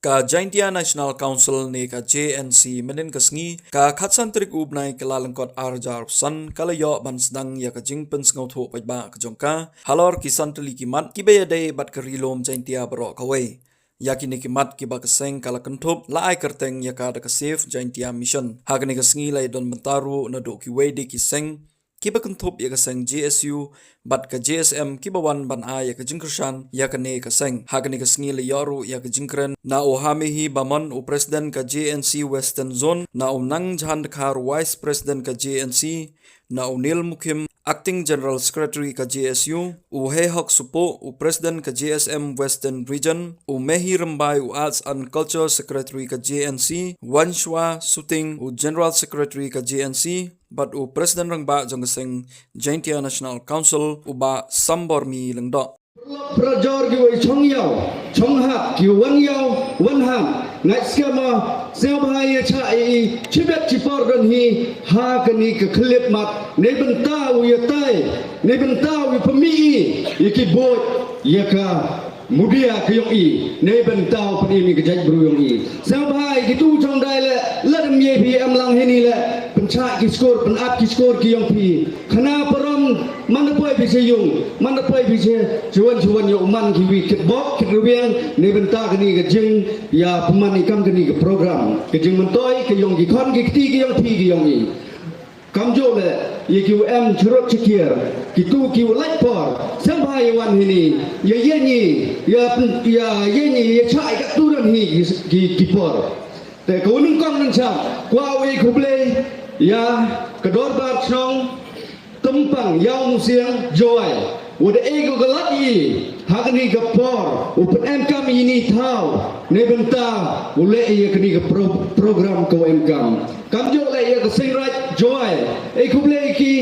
ka Jaintia National Council ne ka JNC menen ka sngi ka khatsan trik ubnai kelalangkot arjar san kalayo bansdang ya ka jingpen sngau tho pajba ka jongka halor kisan teli kimat kibaya dei bat kerilom Jaintia baro kawai yakini kimat kiba keseng kala kentup la ai kerteng ya ka da ka safe Jaintia mission hagni ka sngi lai don mentaru na do ki wede kiseng kiba kentup ya kaseng JSU bat ka JSM kiba wan ban a ya ka jingkrshan ya ka ne kaseng hagni ka sngi le yoru ya ka jingkren na o hamehi bamon o president ka JNC Western Zone na o nang jhan khar vice president ka JNC na o Neil Mukim acting general secretary ka JSU o he hok supo o president ka JSM Western Region o mehi rambai o arts and culture secretary ka JNC Wanshwa Suting o general secretary ka JNC but o president rangba jonggaseng Jaintia National Council uba sambormi lengdo Projor giwai chongyao chongha giwan yao wanham ngai skema sebhai cha i chibet chipor dan hi ha kani ke klip mat ne benta u yatai ne benta u pemi iki bot yaka mudia ke yong i ne benta u peni mi ke jaj bru yong i sebhai gitu chong dai le ladam ye pi am lang hini le pencha ki skor pen ap ki skor ki yong pi khana param man poi bi se yung man poi bi se chuan yo man ki wi kit bok kit rubiang ne benta kani ke jing ya peman ikam kani ke program ke jing mentoi ke yong ki khon ki ti ki yong pi ki yong i kam jo le ye ki em churot chikir ki tu ki lait por sam bhai wan hini ye ni ya ye ni ye chai ka tu ran hi ki por te ko ning kong nan cha kwa wi khuble ya kedor bat chong tumpang yaung siang joy udah ego galati hakni gapor upen MKM ini tahu ne benta ule ia kini ke program ko MKM kam jo le ia ke singrat joy kuble ki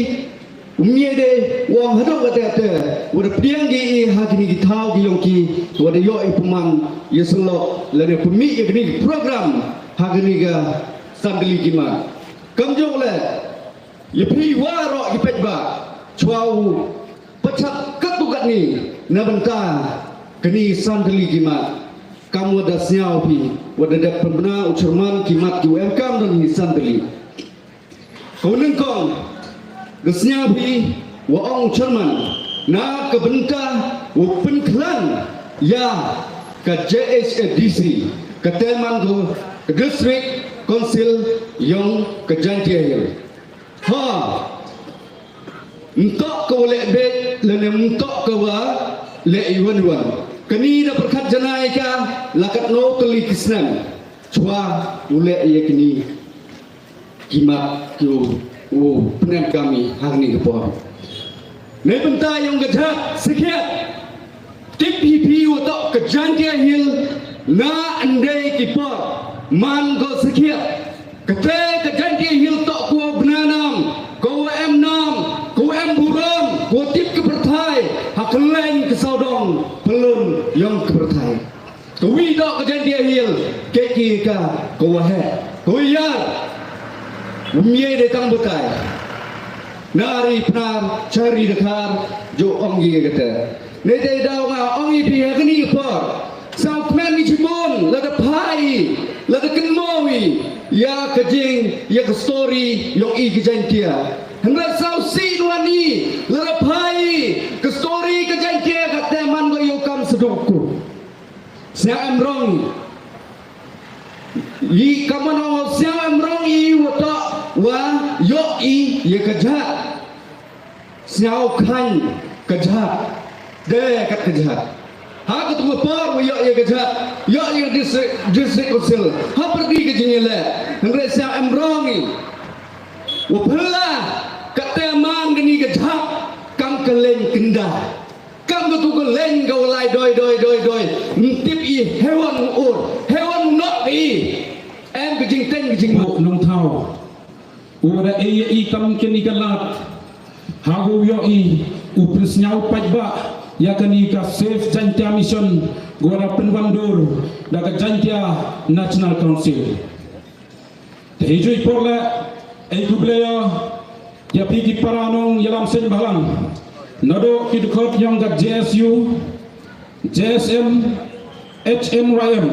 umiede wong hadok kata udah piang gi hakni ki tahu gi yongki udah yo ipuman yeslo le ne pemi ia kini program hakni ga sandeli kima kam jo le Yepi waro ipet ba chuau pecak ketukat ni na benta kini sandeli kimat kamu ada siau pi wada dak pembena ucerman kimat ki UMKM dan hi sandeli kau nengkong gesnya pi wa ong ucerman na kebenta wa penklan ya ke JSDC ke teman go ke district council yang ke Jaintia Hill ha untuk kau lek bet lene untuk kau lek iwan kini dah perkat janai ka lakat no kali kisnan cua ulek ia kini kimat tu penan kami hari ni kepor ne benta yang gejat sekiat TPP untuk ke Jaintia Hill na andai kipor man go sekiat kete ke Jaintia Hill tok ku benanam ku M6 ku M buram ku tip ke pertai hakleng ke saudong pelun yang ke pertai ku wi tok ke Jaintia Hill keki ka ku he ku yar umye de tang betai nari pnar cari dekar jo onggi kete ne de daw nga ongi pi ha kini por South Man ni Jimon la de pai la de kenmowi ya kejing ya ke story yang i ke Jaintia hendak sau si nuani lerapai ke story ke Jaintia kat teman go yokam sedokku saya amrong i kamano saya amrong i wata wa yo i ya kejat saya kan kejat de kat kejat ha ketua par yo ya kejat yo yang district council ha pergi ke jengela hendak saya amrongi wa phela kata man gini kejat kam keleng kendah kam tu keleng kau lai doi tip i hewan nok i em kejing ten kejing nong thau ora i kam keni kalat hago yo i upres nyau pajba ya kani ka safe Jaintia mission gora penwandur daga Jaintia National Council tejui porla ei kubleo ya pigi paranong yalam sen balang nado kidukot yang ga JSU JSM HMYM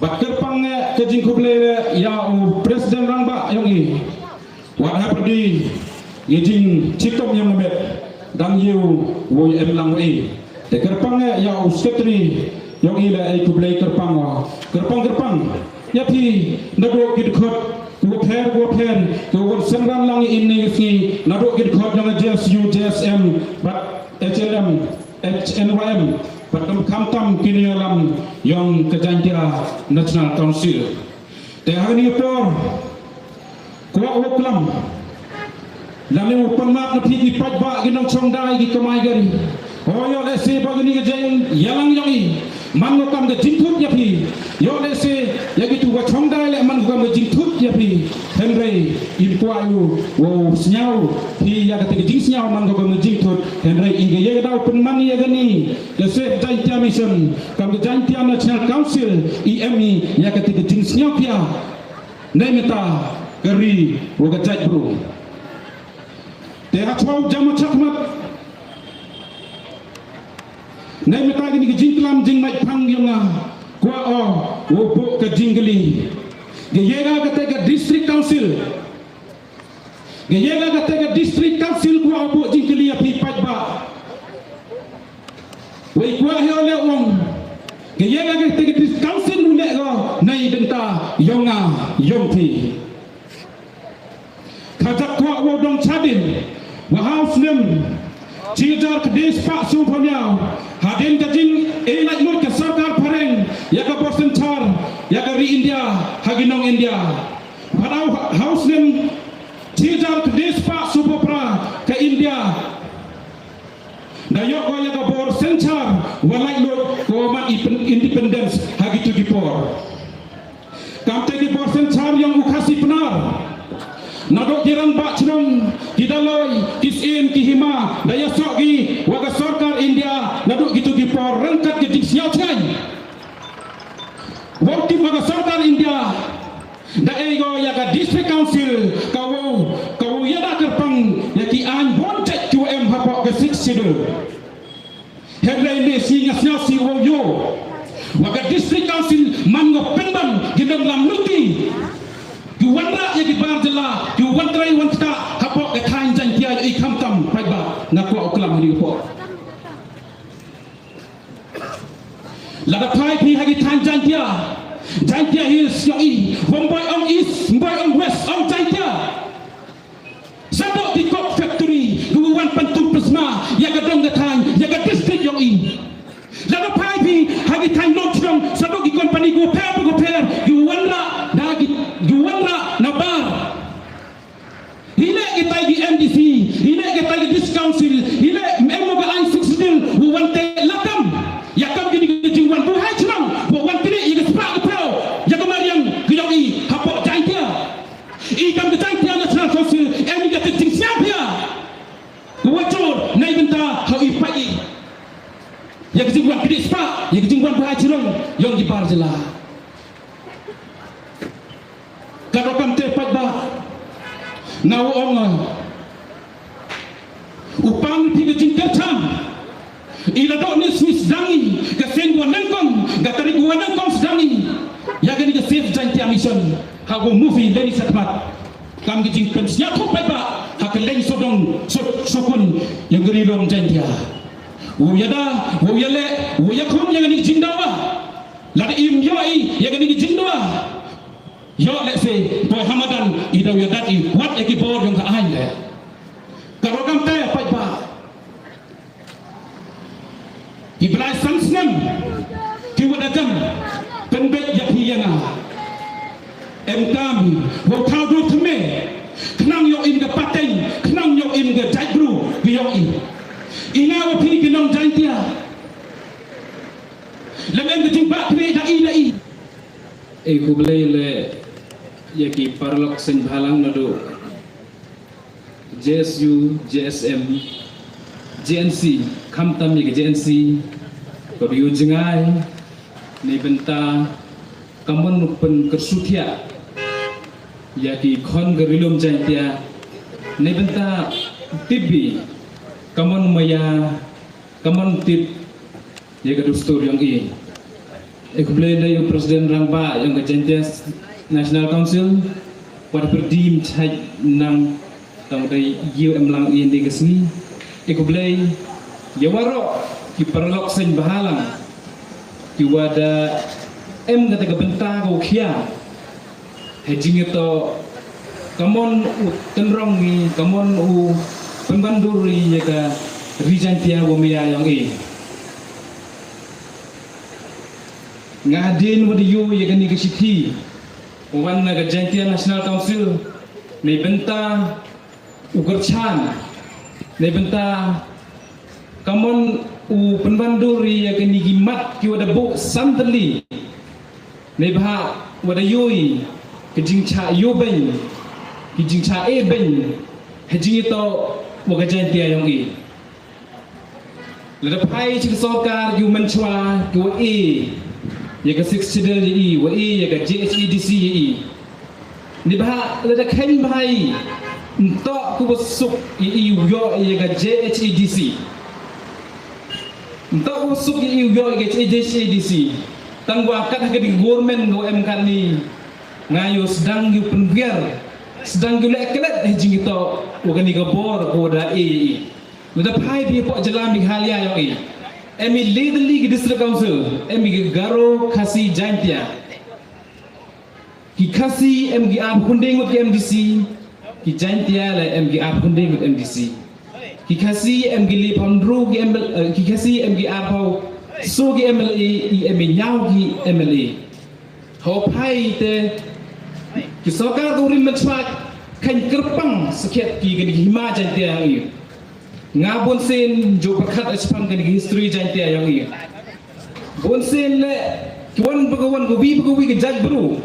bat kerpang ke jing kuble ya presiden rangba yang i wat ha perdi yejing cikom yang lebet dang yu wo em lang i te kerpang ya sekretari yang i la ai kuble kerpang ya pi nado gid khot go pher go senran lang in ni si nado gid khot yang JSU JSM bat HLM HNYM Padam kamtam kini alam yang kejantia National Council. Tehari ni por kuat waklam. Lalu penmat napi di pajba ginong songdai di kemai gari. Oh yo lese bagini kejayan yalang yangi. Man kam ke jintut ya pi. Yo lese ya gitu wa songdai le man kam ke jintut ya pi. Henry in kuayu wo senyau pi ya ketika jing senyau man kam ke jintut. Henry inge ya dau penmani ya gani. The Safe Jantia Mission kam ke Jantia National Council IMI ya ketika jing senyau pia. Nemeta gari wo gajat bro. Tengah cakap jamak cakap. Nai mata gini ke jingklam jing mai pang yang kuah wobok ke jinggeli. Geyega ke district council. Geyega ke district council kuah wobok jinggeli api pajba. Wei kuah hiole wong. Geyega ke district council mulai go nai benta yonga yongpi. Kajak kuah wodong cadin. Wahaus nem. Cijar kedis pak sumpanya hadin kajing elak nur ke sarkar pareng ya ke persentar ya ke ri India haginong India padau haus nem cijar kedis pak supopra ke India dayok ya ke persentar walai nur komat independence hagitu dipor kamte di persentar yang ukasi benar nadok jiran pak cerong kidaloi kisin kihima daya sogi waga sarkar India nadok gitu dipor rengkat ke diksiau cai waktu waga sarkar India da ego ya ka district council kau ya da kerpang ya ki an boncet QM hapok ke 6 sidul headline ni si ngasnya si woyo waga district council mango penban ginam lam nuti Juwandra ya di barjela, juwandra yang wanita hapok ke kain jantia i kamtam paiba ngaku oklam ni po. Lada pai pi hagi kain jantia hills yang i, bombay on east, bombay on west, on jantia. Sadok di kop factory, guwan pantung pesma, ya gadong ke kain, ya gad district yang i. Lada pai pi hagi kain nongkrong, sadok di company go per, juwandra juwandra nabar hile kita di MDC hile kita di this council hile memo ga ai 16 wo wante lakam yakam gini jingwan bu hai chang wo wante ni ga spa ga pro ya ga mariam giyoi hapo jantia i kam ga jantia national council emi ga ting siapia wo chor nai benta ha i pai ya ga jingwan gini spa ya ga jingwan bu hai chang yong di barjela kalau kamte pajba nawo onga upang tiga jingkercam ila do ni smis dangi ga sengwa nangkong ga tari gua nangkong dangi ya gani ga Safe Jantia Mission hago movie leni satmat kam gi jingpen nya ko pajba hak leng sodong sokun yang gerilong jantia wo yada wo yale wo yakom yang ni jindawa lada im yoi yang ni jindawa yo let's say boy Hamadan idaw ya dati what ekipor yung kaahay le karo kam te pajba iblay sansnem ki wadagam penbet yapiyanga emkam wo tawdu tme knang yo in ga pateng knang yo in ga jajbru yo in ina wo pi kinong jantia lemeng jing ba kre da i kublai le yaki parlok sen balang nado JSU JSM JNC kamtam yaki JNC kabiu jengai ni benta kamon pen kersutia yaki kon gerilum jantia ni benta tibi kamon maya kamon tip yaki dustur yang i Ik blij dat Presiden Rangba yang kejantian National Council pada berdim cai nang tang dari yiu emlang ini kesini. Ik blij ya warok ki perlok sen bahalang ki wada kata kebenta kau kia hejing itu kamon tenrong ni kamon pembanduri ya ka rijantia wamia yang ngadin wadi yu ya kan ni kesiti wan naga jantia National Council ni benta ugerchan ni benta kamon pembanduri ya kan ni gimat ki wada bu santali ni bah wada yui kejing cha yu ben kejing cha ben hejing itu waga jantia yang lada pai cik sokar yu menchwa yu ya ka 6 chidel wa ya ka JHEDC ni bah lada kain bahai entok ku besuk yo ya ka JHEDC entok ku besuk yo ya ka JHEDC tangwa kat ka di government go MK ni ngayo sedang yu penbiar sedang yu leklet hejing itu wa ni ka bor ko da lada pai bi po jalan Meghalaya yo Emi legally district council emi garo kasi jantia ki kasi MG ap kunding with MDC ki jantia la MG ap kunding with MDC ki kasi MG li pondru ki kasi MG ap so ki MLA emi nyau ki MLA ho pai te ki sokar tu rim matchak kan kerpang sekiat ki gani hima jantia ni ngabon sen jo perkhat aspan kan history jantia yang ini bonsen le tuan bagawan gobi ke judge bro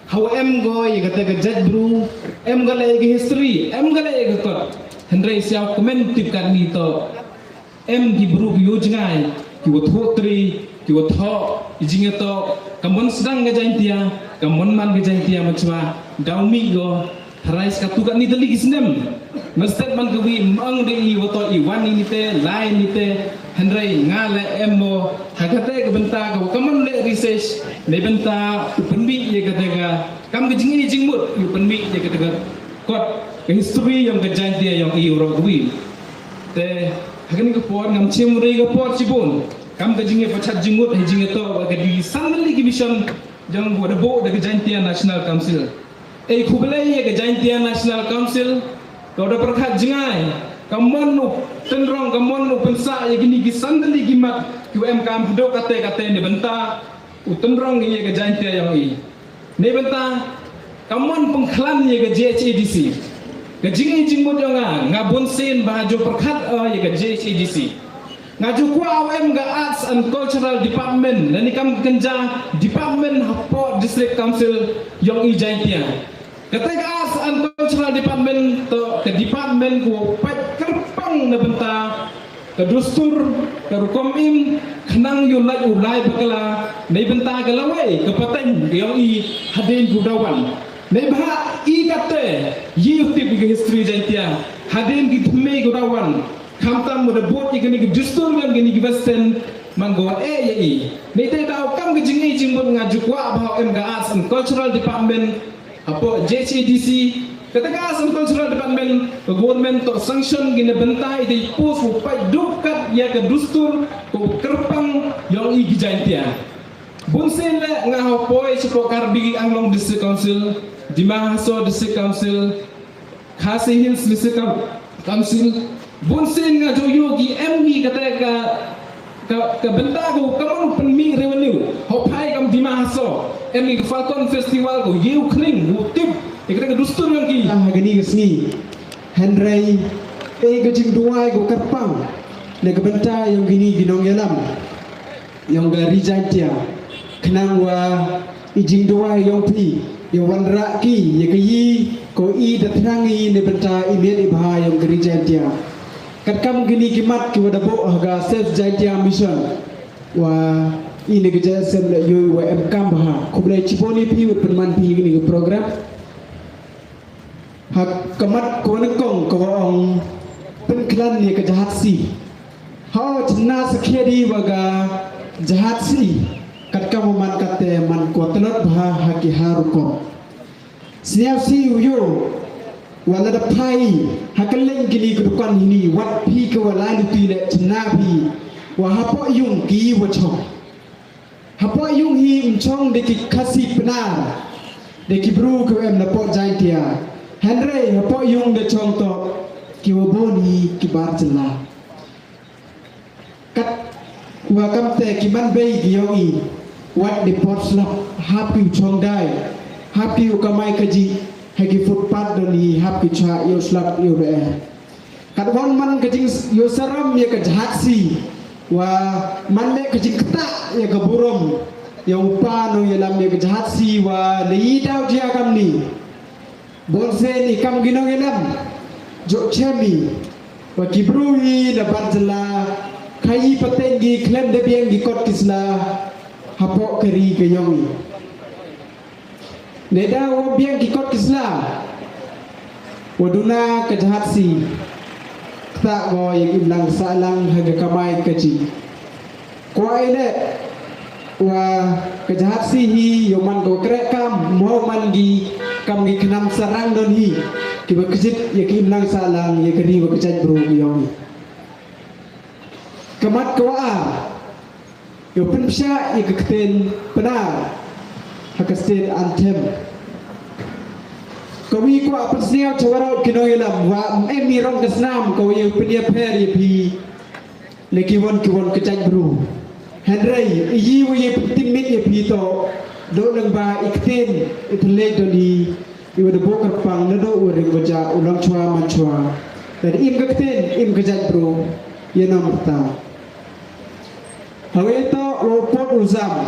how em go ye kata ke judge bro em gale ke history em gale ke kot hendrai siau komen tip kan ni to em di bro yo jangai ki wo thotri ki wo tho ijing to kamon sedang ke jantia kamon man ke jantia macwa daumi go harais katukan ni teli kisnem Mestet man kewi mang di woto iwan ini te lain ini te hendrai ngale emmo hakate ke benta ke kaman le research ne benta penbi ye katega kam ke jingi jingmut penbi ye katega kot ke history yang ke jantia yang ro kewi te hakani ke por ngam chimri ke por cibun kam ke jingi pachat jingmut he jingi to ke di sandali ki mission jang boda bo de ke jantia National Council khubelai ye ke jantia National Council kau dah perkat jengai, kamu tenrong, kamu pensa, ya gini gisandali gimat, QM kam hidup kata ni benta, tenrong ni ya kejantia yang ini, ni benta, kamu pengklan ya ke JHEDC, kejingi jingmut yang ngabun sen bahaju perkat ya ke JHEDC, ngaju kuah AWM ke Arts and Cultural Department, dan ni kam kenja Department Port District Council yang ijantia. Ketika Arts and Cultural Department ke department ku pat kerpang na benta ke dustur ke rukomim kenang yulai ulai bakala nei benta ke lawai ke pateng yang i hadin gudawan nei bah i kate yi utip ke history jantia hadin ki thume gudawan kamtam mo bot ki ke dustur ngan gini western manggo ya i nei te tau kam ke jingi jingbut ngaju kwa bah MG Arts and Cultural Department apa JHEDC ketika Arts and Cultural Department government to sanction gina benta itu pos upai dukat ya ke dustur ko kerpang yang igi jantia bunsen le ngaho poi sipo karbi Anglong District Council di Mahaso District Council Khasi Hills District Council bunsen ngajo yogi MV ketika ke benta ko kamu penmi revenue hopai kam di Mahaso emi Falcon Festival ko yeu kring tip ikra ke dustur yang ki gani gesni hendrai gajing duai go kerpang ne ke benta yang gini ginong yalam yang dari jantia kenang wa ijing duai yang pi yang wanra ki ye ke yi ko i datrangi ne benta imel ibha yang dari jantia kat kam gini kimat ki wada bo ga self jantia mission wa ini kerja semula yo WM kambah kublai ciponi pi perman pi ini program hak kemat konekong ko ong penklan ni kejahat si ha jena sekiadi waga jahat si kat kamu man kate man ko telot bah haki haruko sniap si uyo wala da pai hakaleng gini kedukan ini wat pi ke wala luti le chnabi wa hapo yung ki wa chong hapo yung hi chong de ki khasi pnar de ki bru ke em na po jaitia Henry hapo yung de chong to ki wa boni ki bar jela kat wa kam te ki man bei gi yogi wat de pot slap happy chong dai happy ukamai kaji hagi footpath doni happy cha yo slap yo re kat wan man kajing yo saram ya ka jhaksi wa man le kajing kata ya ka burom ya upa no ya lam ya ka jhaksi wa le dau dia kam ni bonse ni kam ginong elam jo chemi wa kibruhi na barjala kai patengi klem de bieng di kot kisla hapo keri ke yongi neda wo bieng di kot kisla waduna ke jhatsi tak go yang imlang salang haga kamai kaji ko ile wa ke jhatsi hi yoman go krek kam mo man gi kam gi kenam sarang don hi ki ba kejit ya ki imlang salang ya keri wa kejat bro yongi kamat kawa yo pensya ya kekten benar hakastin anthem kawi ko apesniau cawara kinoilam wa emi rong kesnam kawi penia per ya pi lekiwon kiwon kejat bro Henry yi wi timit ya pi to do nang ba ikten itle doni iwa de bokar pang na do uring baja ulang chua man chua dan im kekten im kejat bro ya nomor ta hawe to wo pot uzam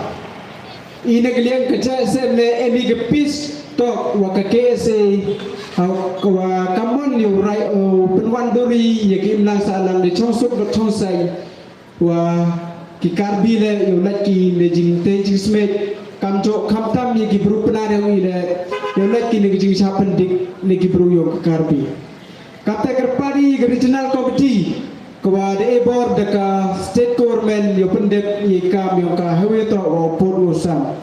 ina geliang kaca sem le emi gepis to wa ka kese wa kamon yo rai o penwan dori ye kim lang salang de chong sup chong sai wa ki karbi le yo laki le jing te jing smet kam jo kam tam ye ki bru penare wi le yo laki ne jing sa pendik ne ki bru yo karbi kata kerpadi regional committee kwa de bor de ka state government yo pendek ye kam yo ka hawe to o pot usam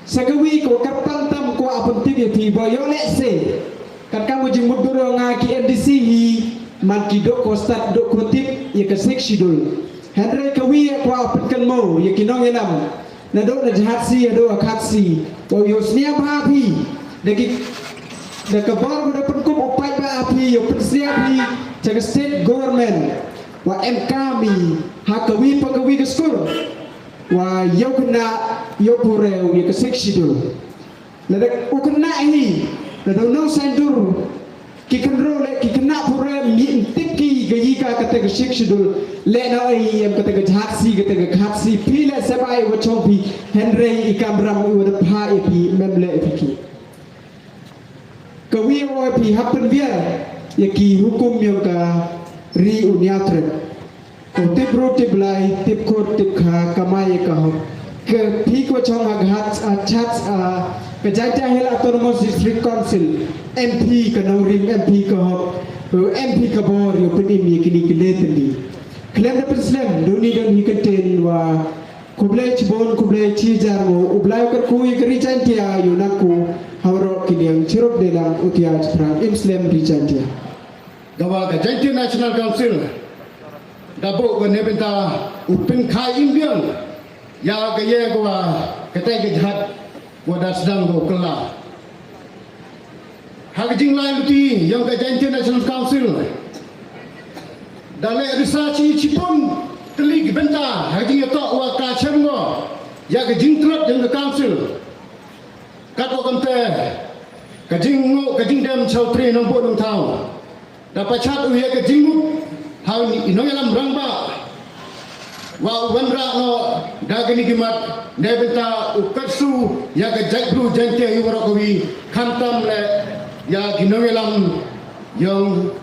sagawi ko kapang tam ko apun tib ye ti bo yo le se kat kamu jing muduro nga ki NDC hi man ki do ko start do ko tip ye ka seksidul Henry kawi ko apun kan mo ye kinong elam na do na jhatsi do akhatsi o yo sniap hapi de ka bor do pun ko opai ba api yo pun sniap hi jaga state government wa kami hakawi pagawi ke skor wa yo kena yo pureu ye ke seksidul lada ukena hi lada no sandur ki kenro le ki kena pure mi tiki gayi ka kata ke seksidul le na ai em kata ke jhatsi kata ke khatsi pile sabai wa chompi Henry ikamram wa de pha epi memle epi kawi o epi happen biar yaki hukum yang ka ri uniatret ko tip ro tip lai tip kor tip kha kamai ka ho ke phi ko chong aghat chat ke jaita hel autonomous district council MP ka naurim MP ka ho MP ka bor yo pedi mi kini kiletni klem da preslam doni don hikaten wa kublai chibon kublai chijar mo ublai ka kui ka rijantia yo naku hawro kini chirop delang utia frang imslam rijantia gawa ka Jaintia National Council dabo ko nebenta upin khai imbiang ya ga ye gawa kata ke jhat wada sedang go kala hak jing lai luti yang ka Jaintia National Council dale research chipon telig benta hak jing to wa ka chemgo ya ga jing trot yang ka council kato kamte ka jing ngo ka jing dem chautri nang bo nang thau dapat chat uya ke jinguk hau ni inong alam rangba wa wanra no dagani gimat nebenta ukatsu ya ke jakbru jante hiwarakowi khantam le ya ginong alam yang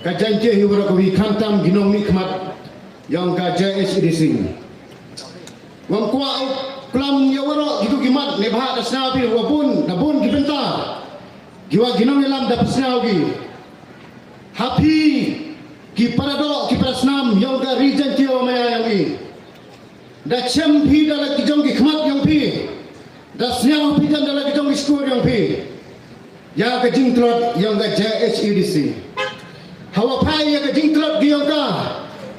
ka jante hiwarakowi khantam ginong nikmat yang ka JS edising wang kwa klam yawaro gitu gimat nebha dasnabi wabun dabun gibenta giwa ginong alam dapsnaugi happy ki parado ki prasnam yang ka region tio maya yang da chem phi dalam kijong ki khmat yang phi da snyang phi dalam kijong ki skor yang phi ya ka jing trot yang ga JHEDC hawa phai ya ka jing trot gi yang ka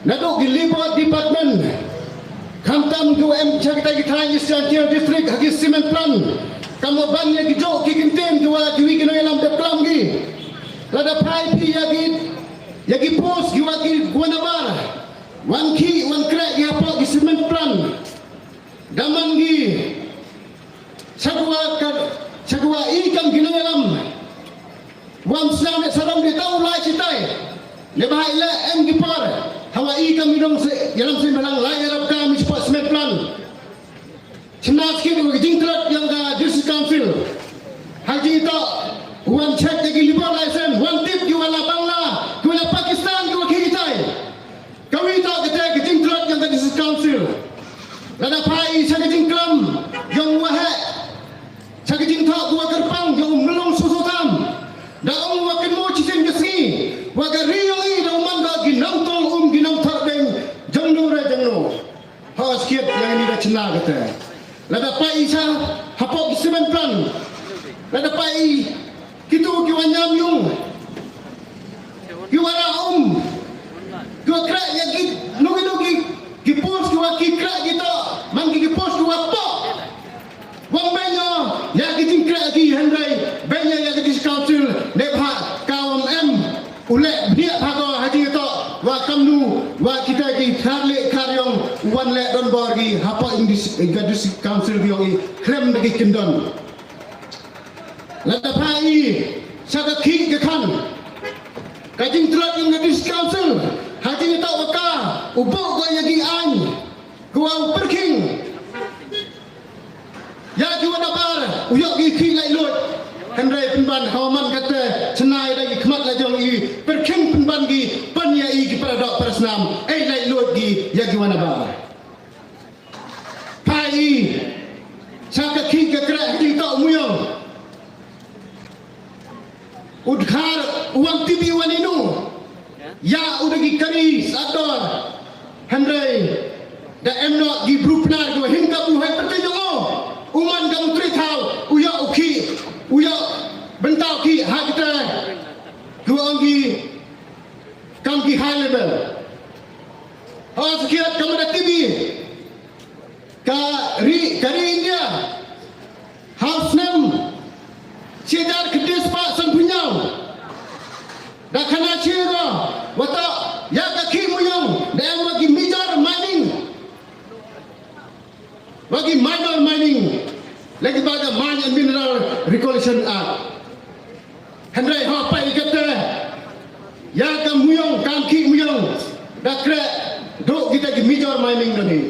na do gi libo department khamtam du em chakta ki thai Eastern district hagi cement plan kamu ban ya gi jo ki kintem du wa gi wi kino lam de plam gi la da phai phi ya gi post gi wa gi guanabar wan ki wan crack ya po gi cement plan damangi sagwa ikam ginalam wam sam salam di tau lai citai le bahai le em gi par hawa ikam idong se yalam se melang lai arab kami sport cement plan chinas ki gi jingtrat yang ga district council haji to wan check gi libar license wan tip gi wala bangla gi wala Pakistan gi ki citai kami tak kata kecing kelat yang tadi council. Lada pai sakajing kelam yang wahai sakajing tak gua kerpang yang melong susutam. Da wakin mo cisen kesni waga rioi da mangga ginam tol ginam thardeng jangno re jangno. Has kiat yang ini dah cina kata. Lada pai sa hapok cement plan. Lada pai kitu kiwanyam yung kiwara Gua krak yang nugi ki post gua ki krak kita mangki ki post gua pok wang banyo ya ki ting krak ki handai banyo ya ki council nebha kawam em ulek dia phago haji to wa kamnu wa kita ki kharle karyong wan le don borgi hapa indis gadis council gi klem bagi kendon lada pai saga ki ke kan kajing telat yang gadis council haji tak waka ubok gua yagi an gua perking ya gua dabar uyok gi ki lai lut handai penban hawaman kata senai lagi khmat la jong i perking penban gi pan ya i gi paradok parasnam lai lut gi ya gi wana bar pai saka ki ke kra haji tak muyong udkhar uang tibi waninu ya udah gi kari sador handai da emno gi brupnar go hingga bu hai pertejo uman gam tritau uya uki uya bentau ki ha kita go angi kam ki high level has kiat kam da tibi kari India house name cedar kedis pak san punyau da kana chiro wata ya ka ki muyong da yang wagi minor mining lagi baga mine and mineral regulation act handai ha pai kata ya ka muyong kam ki muyong da kre do kita gi major mining doni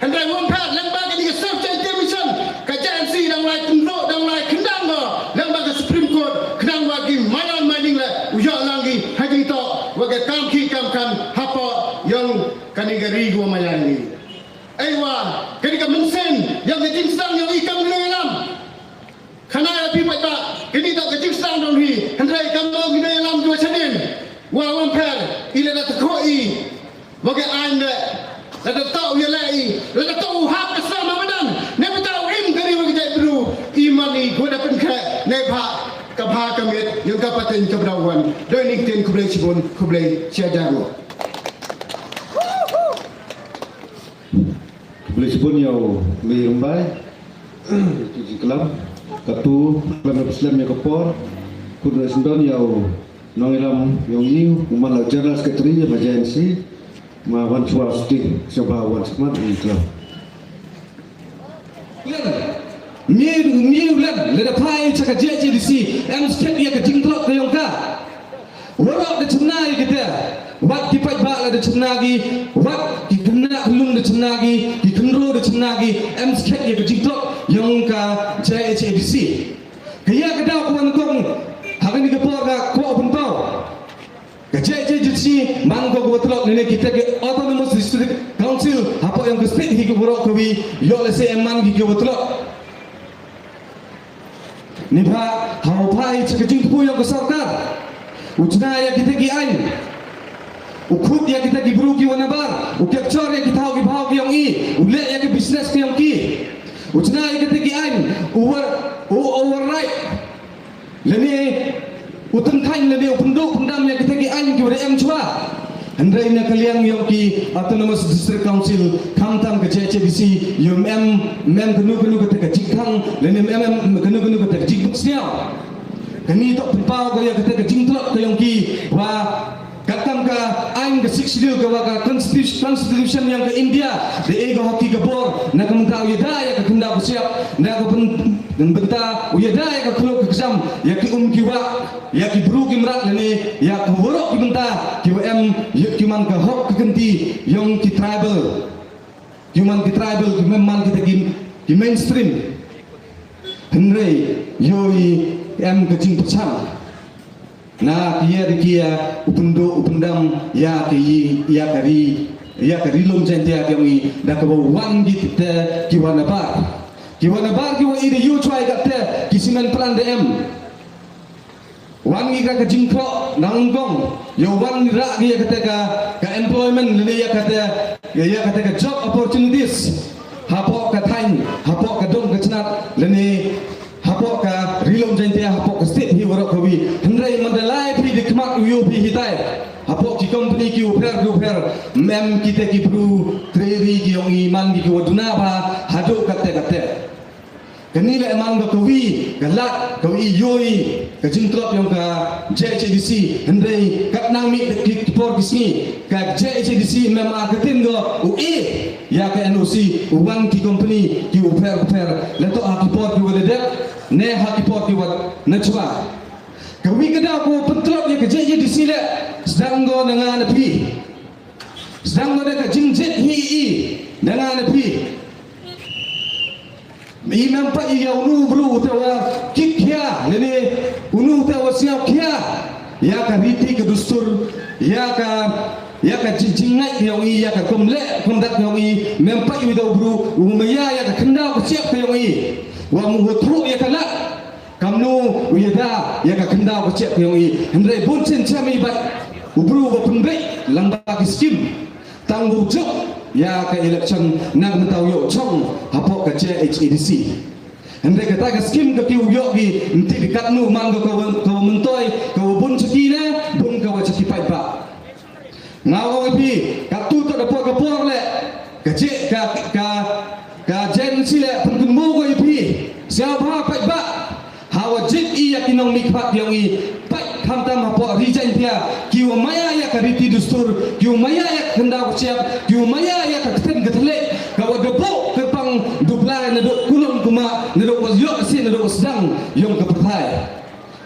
handai won phat lembaga ni self determination ka JNC dang lai tunduk dang lai kendang go lembaga supreme court kendang wagi minor mining la uya langi haji to waga kam ki kam kan hapa yang kanigari go mayani aiwa ketika mensen yang kecing sang yang ikam nilam kana api pada kini tak kecing sang dong hi handai kam go nilam dua chanen wa wan per ile da takoi waga anda la tau ya lai la tau hak sama badan ne tau im gari waga jai bru imani go da pen kha ne pha kapha kamit yang kapaten kabrawan doinik ten kublai sibon kublai siajago kublai sibon yau mi rumbai di kelam katu kelam Islam yang kapor kublai sindon yau nongilam yang iu umal general secretary ya JNC ma wan swasti sebawan semat iklam Miu len le da pai chaka JHEDC em step ya ka jingtlok ka yongka warok da chunai kita wat ki pai ba la da chunagi wat ki kena lung da chunagi ki kenro da chunagi em step ya ka jingtlok yongka JHEDC kaya ka daw ko kong hagan ni ka por ka ko open pau ka JHEDC manggo ko tlok ne kita ke autonomous district council apa yang ke state hi ko warok ko wi yo le se man ki ko tlok Nibha hau pai cakajing puyong ke sarkar Ujna ya kita gi ain Ukut ya kita gi buru gi wanabar Ukekcor ya kita hau gi bahau gi yang i Ulek Ucna ikatiki ain override. Lani utang kain lani upunduk pendam yang kita ki ain ki em chua. Andai na kalian yang ki Autonomous District Council kamtam ke CCDC yang mem kenu ke jikang lani mem kenu ke jikbuk siau. Kani tok pempau ko yang ke jingtrot ko yang ki wa katam ka ain ke 6 ke wa ka constitution yang ke India de ego hoki ke bor na kamta yada ya ke kenda siap na ko benta yada ya ke kelo ke jam ya ki kiwa ya ki bru ki merat lani ya ke borok ki benta ki ki man ka hok ke genti yang ki tribal ki memang kita ki mainstream henry yoi ke jing pecam na kia upundam ya kari lom jentia kami dah kau wan kita kiwana bar kiwa ide you try kata kisiman plan DM wan kita ke jingkro nanggong yo wan ra dia kata ka employment ni ya kata ka job opportunities hapok ka thain hapok ka dong ka chnat leni hapok ka rilom jentia hapok ka state hi warok kawi hendrai mandalai pri dikmat uyo bi hitai hapok ki company ki upher mem kita ki pru treri ki yang iman ki waduna ba hado kate kani le emang do kawi galat kawi yoi ka jingtrop yang ka JCDC hendrai kat nang mi ki por kisni ka JCDC mem marketing do UE ya ka NOC uang ki company ki upher le to ha ki por ki wadedek ne ha ki por ki wad nachwa kawi kada ko pentrop ya ka JCDC le sedang go dengan api sedang go ka jingjet hi dengan api mi nampak ia unu bru tawa kikya lene unu tawa siap kia ya ka riti ke dustur ya ka jingai yang ya ka komlek kondak yang nampak ia do bru umaya ya ka kendau ke siap yang wa mu hotru ya kala kamnu uyada ya ka kendau ke siap yang hendrai boncen chami bat ubru wa penbek lamba ke skim tangguh jok ya ke election nak mentau yo chong hapok ke CHEDC hendai kata ke skim ke kiu yo gi enti dekat nu mang ko mentoi ko bun sekina bun ko ceki pai ba ngau pi ka tu to dapo ke por le ke je ka jen si le pun mo ko pi siapa pai ba hawa jit i yakinong mikpat yang i pai kamtam hapok rijan dia kiu maya ya ka riti dustur kiu maya ya kendau siap kiu maya ya ka keten getlek ka wadebo ke pang dublai na dok kulon kuma na dok wasyo si na dok sedang yang ke pertai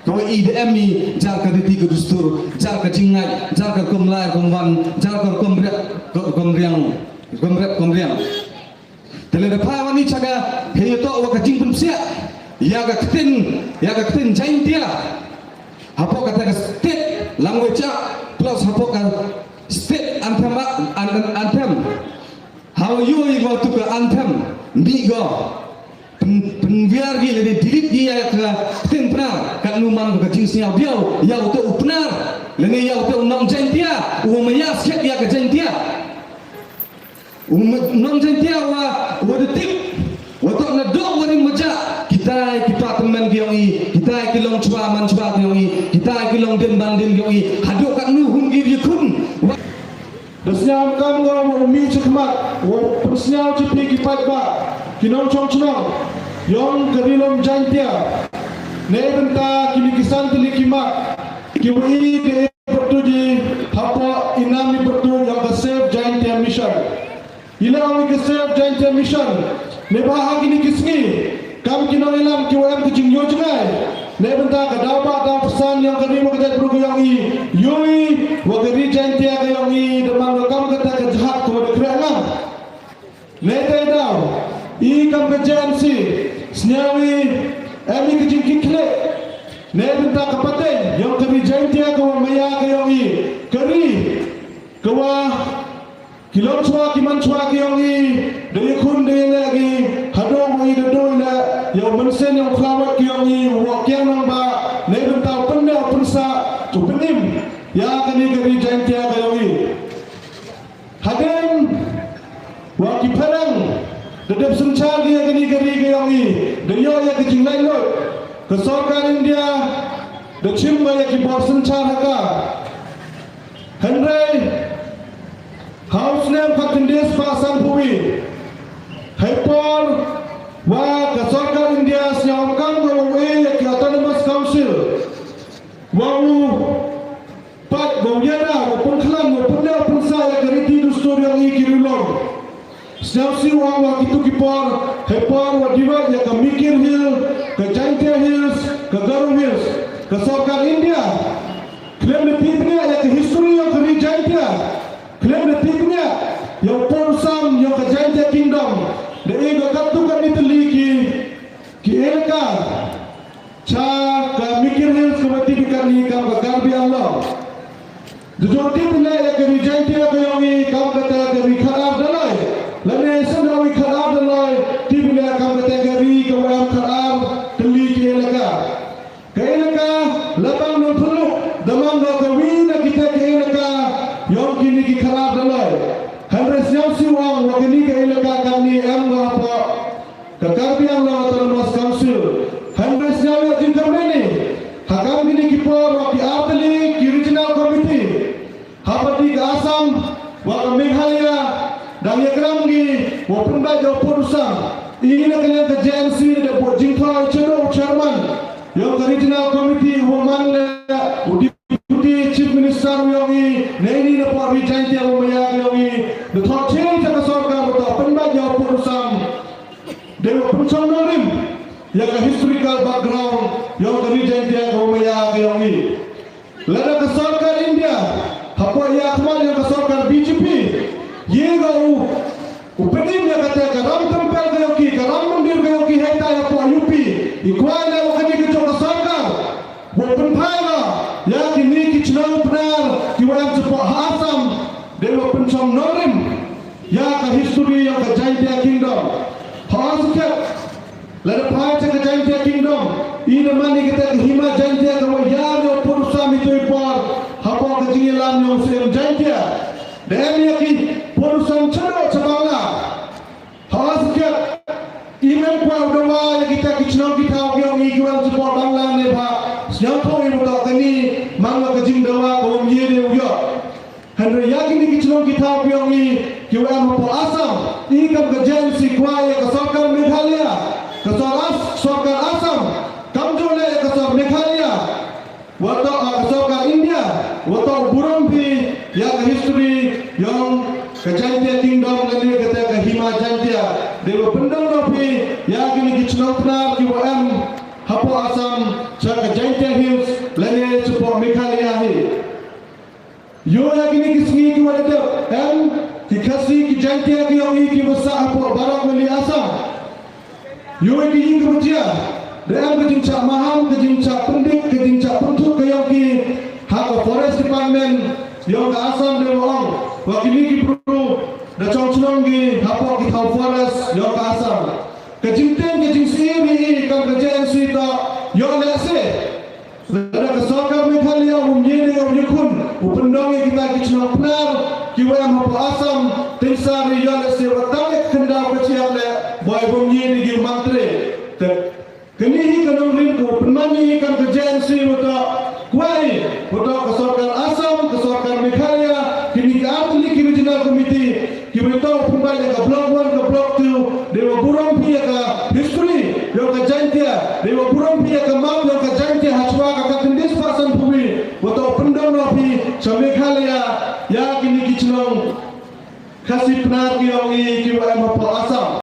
kau IDM ni jar ka riti ke dustur jar ka jingai jar ka komlai komwan jar ka komriang tele da pa wani chaga heyo wa ka jingpun sia ya ka keten jain dia hapok kata state language plus hapok state anthem how you go to anthem bigo penviar gi le dilit dia ke tempra kan numan ke jingsnya biau ya uto upnar le ya uto nong jentia umaya sket ya ke jentia nong jentia wa detik wato na do wani maja kita teman gioi kita kilong chua man chua gioi kita kilong den bandin gioi hado kat nu hun gi kun Dasnya kam go mi chukmat wo persnya chipi ki pat ba kinong chong chong yong kerilom jantia ne benta kini kisan telikima kiwi de bertuji hapa inami bertu yang ke save jantia mission ilang ke save jantia mission ne bahag ini kisni kam kinong ilam kiwam kucing yo jangai ne benta ka dapat da pesan yang kerima ke program yang yoi wa geri jantia ke yang demang kam kata ke jahat ko de krangan ne te daw i kam ke jansi snyawi emi ke jingkikle ne benta ka paten yang keri jantia ko maya ke yang keri kawa kilon chua kiman chua ke yang de kun de lagi hadong i de doina yang mensen yang flower ke yang wakyang nang ba ne benta penda persa cupenim ya kani keri jantia ke yang haden wa ki padang Dedap sencar dia kini keri yang ini. Dia yang kecing lain lot. Kesorkan India. Decim banyak kibor sencar haka. Henry. House name Pakindes Pasan Pui. Hyper. Wah kesorkan India senyawkan gawai ke Autonomous Council. Wau pat gawnyara wapun klan wapun dia wapun saya keriti dustur yang ini kirilong. Snapsi wang wak itu kipar, hepar wadiwa ya ke Mikir Hill, ke Jaintia Hills, ke Garum Hills, ke Sorkan India. Klaim detiknya ya ke history yang ke Jaintia. Klaim detiknya yang Porsam yang ke Jaintia Kingdom. Dari katukan itu lagi ki elka. Cha ke Mikir Hills ke matikan ni kam ke Garbi Allah. Jodi pula ya ke Jaintia ke yang ini kam kata ke Kharab dalai. Lalu sebenarnya Kharab dalai tibila kam kategori kawam Kharab teli ke elaka labang non peluk damang do kawina kita ke elaka yang kini ki Kharab dalai handres yang siwang wakini ke elaka kami am apa kekarbi Allah Autonomous Council handres yang jingkam ini hakam kini ki por waki atli ki regional committee hapati ke Assam wak Meghalaya dan yang keramgi walaupun baca putusan ini kalian ke JNC dan buat jingkau cedok chairman yang ke regional committee woman deputy chief minister yang ini dapat rejoin dia membayar yang ini the top change ke sorkan atau penbaca putusan dewa putusan norim yang ke historical background yang ke rejoin dia membayar yang ini lalu ke sorkan India apa ia kemal yang ke sorkan BJP ये गाँव उपनी में कहते हैं करम टेम्पल गयो की करम मंदिर गयो की है ताया को यूपी इक्वाल है वो कहीं के चौक सरकार वो पंपायगा या कि नी की चुनाव पनार कि वो हम चुप हासम देव पंचम नोरिम या का हिस्ट्री या का जाइंटिया किंगडम हास के लड़ पाए के जाइंटिया किंगडम इन मानी कहते हैं हिमा जाइंटिया का वो यार जो पुरुषा मितो इपार हपो के जिंगलाम ने उसे जाइंटिया dan yakin putusan cedok sebangla hawas ke imen kuau doa yang kita kicnau kita yang iwan support bangla ne ba siang thong ibu tak kini mangga kejing doa kaum ye de uyo henry yakin kicnau kita yang iwan po Assam ikam kejen si kuai ke Sorkan Meghalaya ke Sorkan Assam kamjole ke Sorkan Meghalaya wato ke Sorkan India wato Burumpi yang history yang ke Jaintia Kingdom lagi kata ke Hima Jaintia dewa pendang nopi yang kini kicnau penar UM hapo Assam sa ke Jaintia Hills lagi support Meghalaya hi yo yang kini kisngi ki wala em kikasi ki Jaintia ki yang ki besar hapo barang meli Assam yo ki ing kebcia dan kejingca maham kejingca pendik kejingca puntut ke yang ki hak forest department yang ke Assam dewa ong wakili ki perlu dah cong ki hapa ki thau forest yang ke Assam kejingten kejing siri kan kerjaan sita yang lese ada ke Sorkan Meghalaya umye de umyekun upendong kita ki cnok penar ki wam hapa Assam tinsari yang lese watang kendau keciam le boy umye de ki mantre kini hi kanong rin ko penmani kan kerjaan siri wata kuai wata ke Sorkan Assam ke Sorkan Meghalaya kini ke atli ki regional committee ki beto pembalik ke block 1 ke block 2 dewa Burumpi ke history yang ke Jaintia dewa Burumpi ke mam yang ke Jaintia hachwa ke Kakendis Pasan Pumi wata pendang nopi sa Meghalaya ya kini ki cnong kasih penar ki yang ki wa Assam